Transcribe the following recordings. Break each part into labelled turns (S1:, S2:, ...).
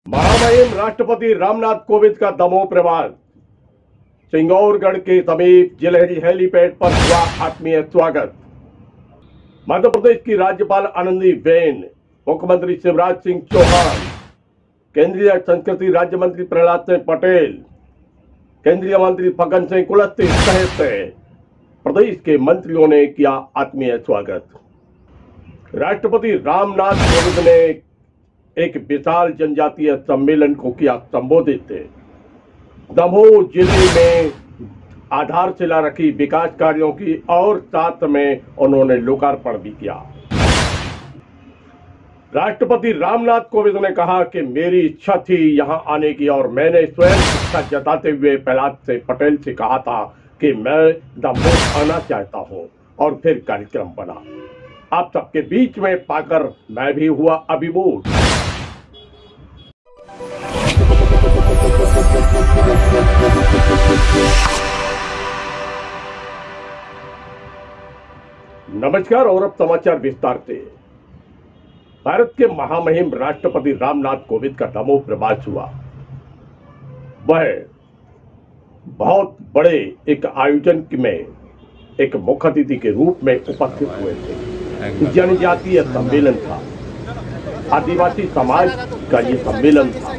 S1: महामहिम राष्ट्रपति रामनाथ कोविंद का दमोह प्रवास। सिंगौरगढ़ के समीप जिलहरी हेलीपैड पर हुआ आत्मीय स्वागत। मध्य प्रदेश की राज्यपाल आनंदीबेन, मुख्यमंत्री शिवराज सिंह चौहान, केंद्रीय संस्कृति राज्य मंत्री प्रहलाद सिंह पटेल, केंद्रीय मंत्री फग्गन सिंह कुलस्ते सहित प्रदेश के मंत्रियों ने किया आत्मीय स्वागत। राष्ट्रपति रामनाथ कोविंद ने एक विशाल जनजातीय सम्मेलन को किया संबोधित। दमोह जिले में आधारशिला रखी विकास कार्यों की और साथ में उन्होंने लोकार्पण भी किया। राष्ट्रपति रामनाथ कोविंद ने कहा कि मेरी इच्छा थी यहां आने की और मैंने स्वयं इच्छा जताते हुए प्रहलाद सिंह पटेल से कहा था कि मैं दमोह आना चाहता हूं और फिर कार्यक्रम बना। आप सबके बीच में पाकर मैं भी हुआ अभिभूत। नमस्कार और अब समाचार विस्तार से। भारत के महामहिम राष्ट्रपति रामनाथ कोविंद का दमोह प्रवास हुआ। वह बहुत बड़े एक आयोजन में एक मुख्य अतिथि के रूप में उपस्थित हुए थे। जनजातीय सम्मेलन था, आदिवासी समाज का ये सम्मेलन था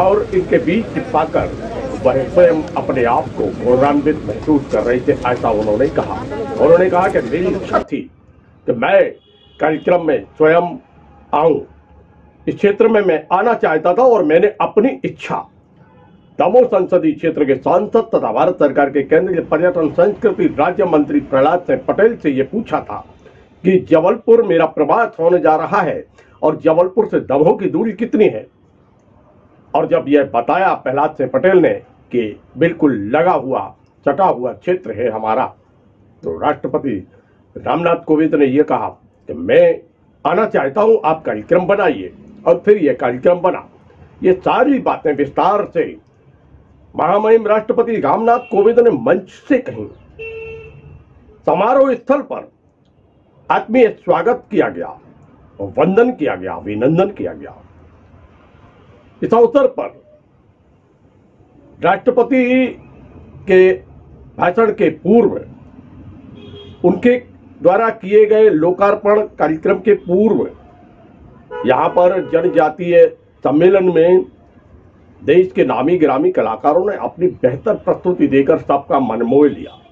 S1: और इनके बीच पाकर वह स्वयं अपने आप को गौरवान्वित महसूस कर रहे थे, ऐसा उन्होंने कहा। उन्होंने कहा कि मेरी इच्छा थी कि मैं कार्यक्रम में स्वयं आऊं। इस क्षेत्र में मैं आना चाहता था और मैंने अपनी इच्छा दमोह संसदीय क्षेत्र के सांसद तथा भारत सरकार के केंद्रीय पर्यटन संस्कृति राज्य मंत्री प्रहलाद सिंह पटेल से यह पूछा था कि जबलपुर मेरा प्रवास होने जा रहा है और जबलपुर से दमोह की दूरी कितनी है। और जब यह बताया प्रहलाद सिंह पटेल ने कि बिल्कुल लगा हुआ सटा हुआ क्षेत्र है हमारा, तो राष्ट्रपति रामनाथ कोविंद ने यह कहा कि मैं आना चाहता हूं, आप कार्यक्रम बनाइए। और फिर यह कार्यक्रम बना। ये सारी बातें विस्तार से महामहिम राष्ट्रपति रामनाथ कोविंद ने मंच से कही। समारोह स्थल पर आत्मीय स्वागत किया गया, वंदन किया गया, अभिनंदन किया गया। इस अवसर पर राष्ट्रपति के भाषण के पूर्व, उनके द्वारा किए गए लोकार्पण कार्यक्रम के पूर्व यहां पर जनजातीय सम्मेलन में देश के नामी गिरामी कलाकारों ने अपनी बेहतर प्रस्तुति देकर सबका मन मोह लिया।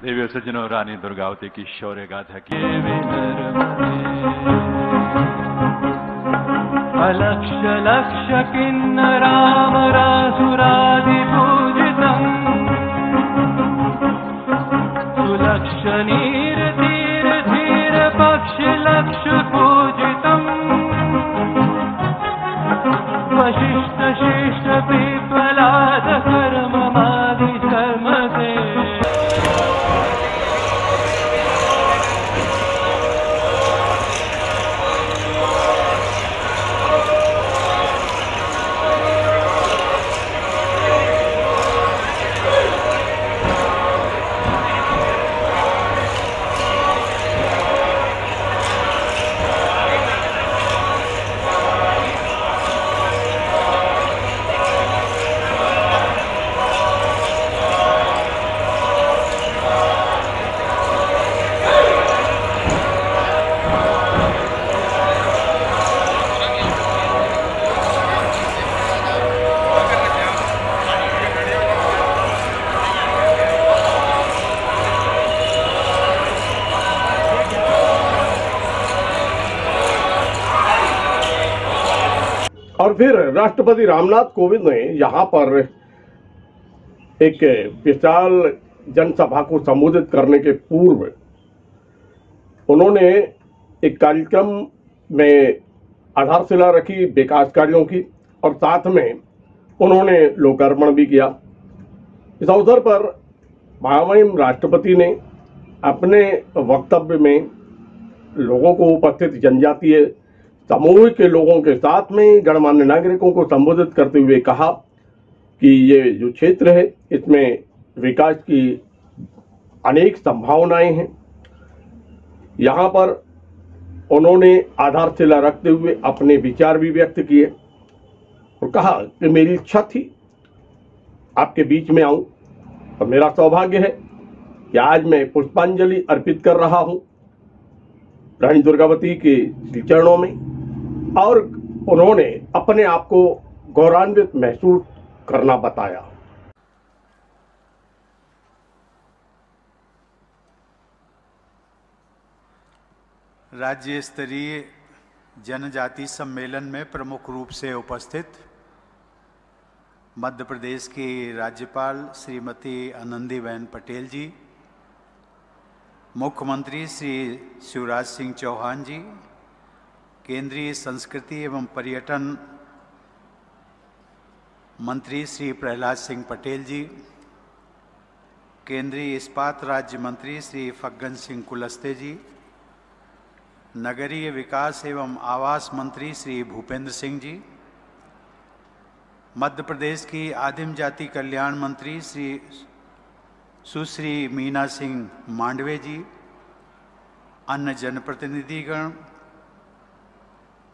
S2: देवी सज्जनों, रानी दुर्गावती की शौर्य गाथा की
S3: अलक्ष लक्ष किन्नरामरासुरादि पूजितम् सुलक्ष नीर धीर धीर पक्षि लक्ष पूजितम् वशिष्ठ शिष्ट पिप्पलाद कर्म मादि कर्म से
S1: और फिर राष्ट्रपति रामनाथ कोविंद ने यहां पर एक विशाल जनसभा को संबोधित करने के पूर्व उन्होंने एक कार्यक्रम में आधारशिला रखी विकास कार्यों की और साथ में उन्होंने लोकार्पण भी किया। इस अवसर पर महामहिम राष्ट्रपति ने अपने वक्तव्य में लोगों को, उपस्थित जनजातीय समूह के लोगों के साथ में गणमान्य नागरिकों को संबोधित करते हुए कहा कि ये जो क्षेत्र है इसमें विकास की अनेक संभावनाएं हैं। यहाँ पर उन्होंने आधारशिला रखते हुए अपने विचार भी व्यक्त किए और कहा कि मेरी इच्छा थी आपके बीच में आऊं और मेरा सौभाग्य है कि आज मैं पुष्पांजलि अर्पित कर रहा हूं रानी दुर्गावती के चरणों में। और उन्होंने अपने आप को गौरवान्वित महसूस करना बताया।
S4: राज्य स्तरीय जनजाति सम्मेलन में प्रमुख रूप से उपस्थित मध्य प्रदेश की राज्यपाल श्रीमती आनंदीबेन पटेल जी, मुख्यमंत्री श्री शिवराज सिंह चौहान जी, केंद्रीय संस्कृति एवं पर्यटन मंत्री श्री प्रहलाद सिंह पटेल जी, केंद्रीय इस्पात राज्य मंत्री श्री फग्गन सिंह कुलस्ते जी, नगरीय विकास एवं आवास मंत्री श्री भूपेंद्र सिंह जी, मध्य प्रदेश की आदिम जाति कल्याण मंत्री श्री सुश्री मीना सिंह मांडवे जी, अन्य जनप्रतिनिधिगण,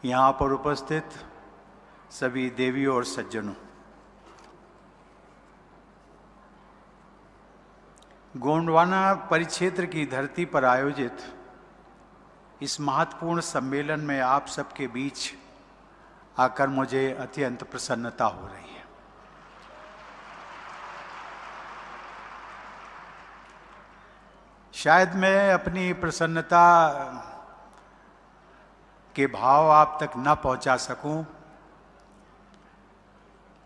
S4: यहाँ पर उपस्थित सभी देवियों और सज्जनों, गोंडवाना परिक्षेत्र की धरती पर आयोजित इस महत्वपूर्ण सम्मेलन में आप सबके बीच आकर मुझे अत्यंत प्रसन्नता हो रही है। शायद मैं अपनी प्रसन्नता के भाव आप तक न पहुंचा सकूं,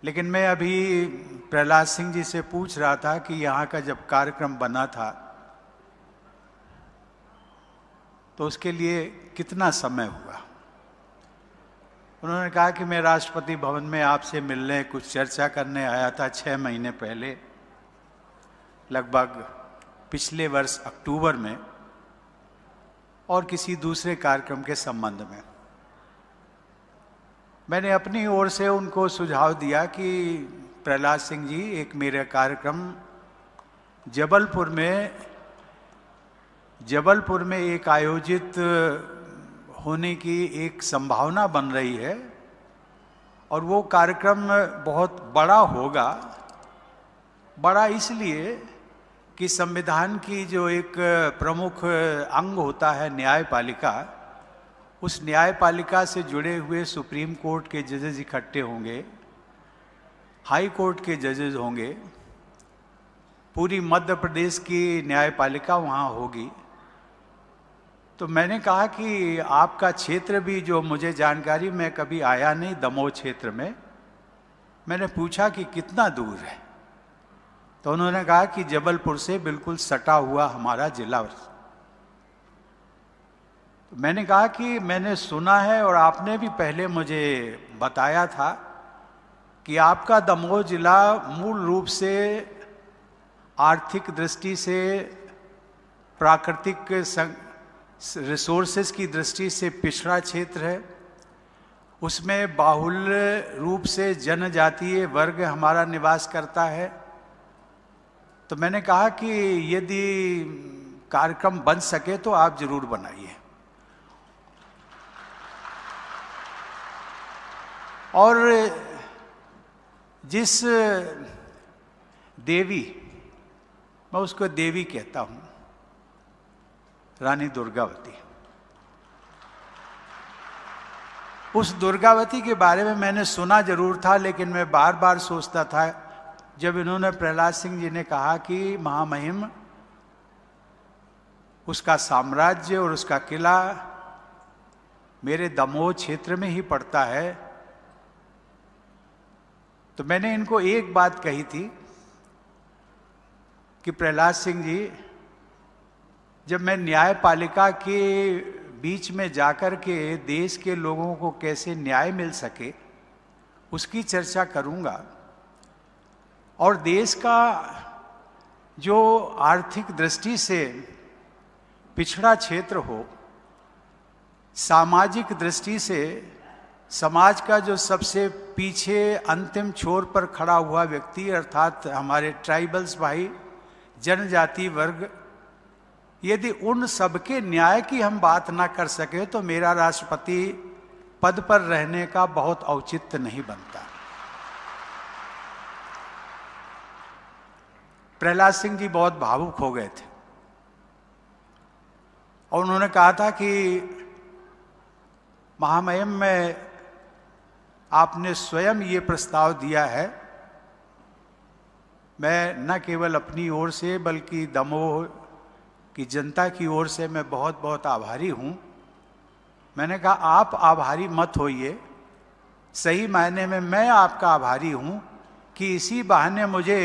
S4: लेकिन मैं अभी प्रहलाद सिंह जी से पूछ रहा था कि यहाँ का जब कार्यक्रम बना था तो उसके लिए कितना समय हुआ। उन्होंने कहा कि मैं राष्ट्रपति भवन में आपसे मिलने, कुछ चर्चा करने आया था 6 महीने पहले, लगभग पिछले वर्ष अक्टूबर में, और किसी दूसरे कार्यक्रम के संबंध में। मैंने अपनी ओर से उनको सुझाव दिया कि प्रहलाद सिंह जी, एक मेरा कार्यक्रम जबलपुर में एक आयोजित होने की एक संभावना बन रही है और वो कार्यक्रम बहुत बड़ा होगा। बड़ा इसलिए कि संविधान की जो एक प्रमुख अंग होता है न्यायपालिका, उस न्यायपालिका से जुड़े हुए सुप्रीम कोर्ट के जजेस इकट्ठे होंगे, हाई कोर्ट के जजेस होंगे, पूरी मध्य प्रदेश की न्यायपालिका वहाँ होगी। तो मैंने कहा कि आपका क्षेत्र भी, जो मुझे जानकारी, मैं कभी आया नहीं दमोह क्षेत्र में, मैंने पूछा कि कितना दूर है, तो उन्होंने कहा कि जबलपुर से बिल्कुल सटा हुआ हमारा जिला। तो मैंने कहा कि मैंने सुना है और आपने भी पहले मुझे बताया था कि आपका दमोह जिला मूल रूप से आर्थिक दृष्टि से, प्राकृतिक रिसोर्सेज की दृष्टि से पिछड़ा क्षेत्र है। उसमें बाहुल्य रूप से जनजातीय वर्ग हमारा निवास करता है। तो मैंने कहा कि यदि कार्यक्रम बन सके तो आप जरूर बनाइए। और जिस देवी, मैं उसको देवी कहता हूं, रानी दुर्गावती, उस दुर्गावती के बारे में मैंने सुना जरूर था, लेकिन मैं बार बार सोचता था, जब इन्होंने प्रहलाद सिंह जी ने कहा कि महामहिम उसका साम्राज्य और उसका किला मेरे दमोह क्षेत्र में ही पड़ता है, तो मैंने इनको एक बात कही थी कि प्रहलाद सिंह जी, जब मैं न्यायपालिका के बीच में जाकर के देश के लोगों को कैसे न्याय मिल सके उसकी चर्चा करूंगा, और देश का जो आर्थिक दृष्टि से पिछड़ा क्षेत्र हो, सामाजिक दृष्टि से समाज का जो सबसे पीछे अंतिम छोर पर खड़ा हुआ व्यक्ति अर्थात हमारे ट्राइबल्स भाई, जनजाति वर्ग, यदि उन सबके न्याय की हम बात ना कर सके तो मेरा राष्ट्रपति पद पर रहने का बहुत औचित्य नहीं बनता। प्रहलाद सिंह जी बहुत भावुक हो गए थे और उन्होंने कहा था कि महामहिम में आपने स्वयं ये प्रस्ताव दिया है, मैं न केवल अपनी ओर से बल्कि दमोह की जनता की ओर से मैं बहुत बहुत आभारी हूँ। मैंने कहा आप आभारी मत होइए, सही मायने में मैं आपका आभारी हूँ कि इसी बहाने मुझे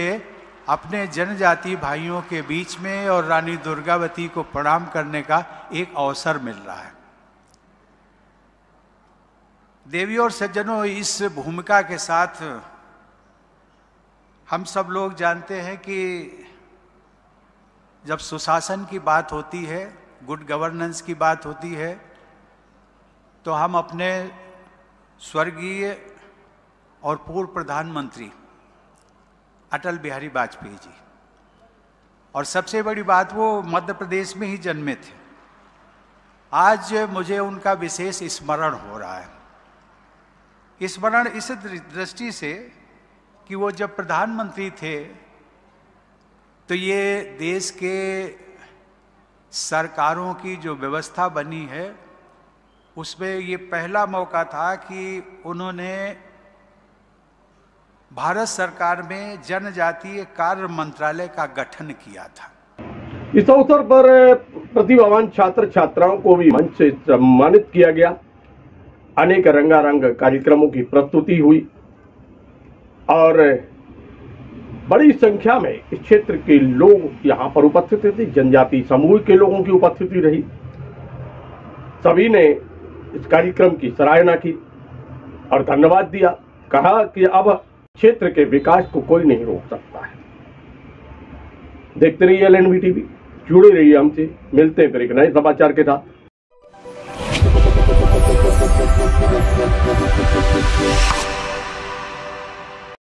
S4: अपने जनजाति भाइयों के बीच में और रानी दुर्गावती को प्रणाम करने का एक अवसर मिल रहा है। देवी और सज्जनों, इस भूमिका के साथ हम सब लोग जानते हैं कि जब सुशासन की बात होती है, गुड गवर्नेंस की बात होती है, तो हम अपने स्वर्गीय और पूर्व प्रधानमंत्री अटल बिहारी वाजपेयी जी, और सबसे बड़ी बात वो मध्य प्रदेश में ही जन्मे थे, आज मुझे उनका विशेष स्मरण हो रहा है। स्मरण इस दृष्टि से कि वो जब प्रधानमंत्री थे तो ये देश के सरकारों की जो व्यवस्था बनी है उसमें ये पहला मौका था कि उन्होंने भारत सरकार में जनजातीय कार्य मंत्रालय का गठन किया था।
S1: इस अवसर पर प्रतिभावान छात्र छात्राओं को भी मंच से सम्मानित किया गया। अनेक रंगारंग कार्यक्रमों की प्रस्तुति हुई और बड़ी संख्या में इस क्षेत्र के लोग यहाँ पर उपस्थित थे। जनजाति समूह के लोगों की उपस्थिति रही। सभी ने इस कार्यक्रम की सराहना की और धन्यवाद दिया। कहा कि अब क्षेत्र के विकास को कोई नहीं रोक सकता है। देखते रहिए LNB TV, जुड़े रहिए हमसे। मिलते हैं फिर एक नए समाचार के साथ।